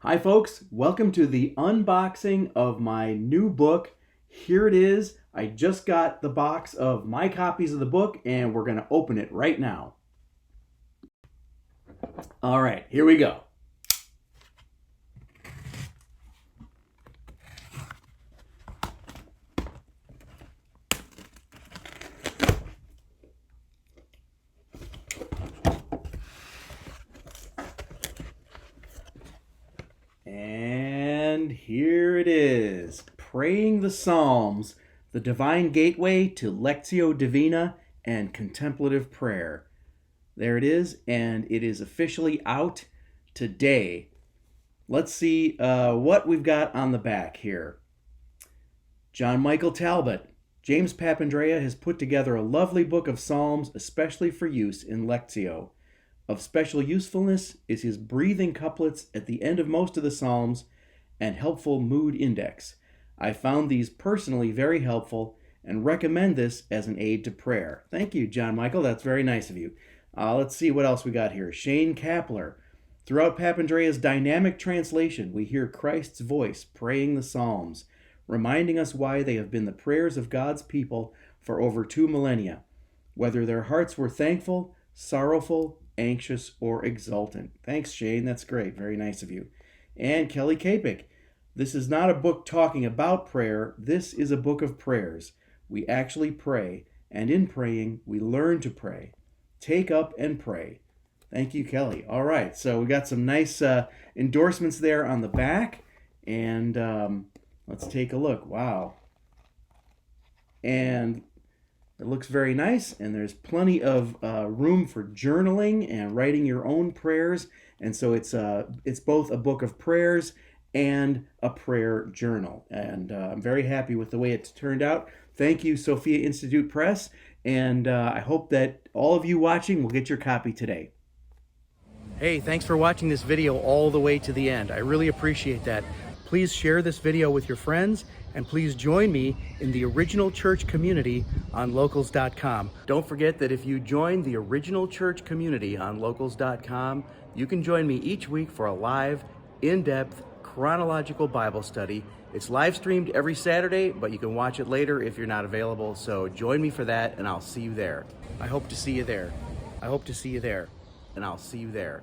Hi folks, welcome to the unboxing of my new book. Here it is. I just got the box of my copies of the book and we're going to open it right now. All right, here we go. And here it is, Praying the Psalms, the Divine Gateway to Lectio Divina and Contemplative Prayer. There it is, and it is officially out today. Let's see what we've got on the back here. John Michael Talbot. James Papandrea has put together a lovely book of Psalms especially for use in Lectio. Of special usefulness is his breathing couplets at the end of most of the Psalms and helpful mood index. I found these personally very helpful and recommend this as an aid to prayer. Thank you, John Michael. That's very nice of you. Let's see what else we got here. Shane Kapler. Throughout Papandrea's dynamic translation, we hear Christ's voice praying the Psalms, reminding us why they have been the prayers of God's people for over 2 millennia, whether their hearts were thankful, sorrowful, anxious, or exultant. Thanks, Shane. That's great. Very nice of you. And Kelly Kapik. This is not a book talking about prayer. This is a book of prayers. We actually pray, and in praying, we learn to pray. Take up and pray. Thank you, Kelly. All right, so we got some nice endorsements there on the back, and let's take a look. Wow. And it looks very nice, and there's plenty of room for journaling and writing your own prayers. And so it's both a book of prayers and a prayer journal. And I'm very happy with the way it's turned out. Thank you, Sophia Institute Press, and I hope that all of you watching will get your copy today. Hey, thanks for watching this video all the way to the end. I really appreciate that. Please share this video with your friends, and please join me in the Original Church community on locals.com. Don't forget that if you join the Original Church community on locals.com, you can join me each week for a live, in-depth, chronological Bible study. It's live streamed every Saturday, but you can watch it later if you're not available. So join me for that, and I'll see you there. I hope to see you there. I hope to see you there, and I'll see you there.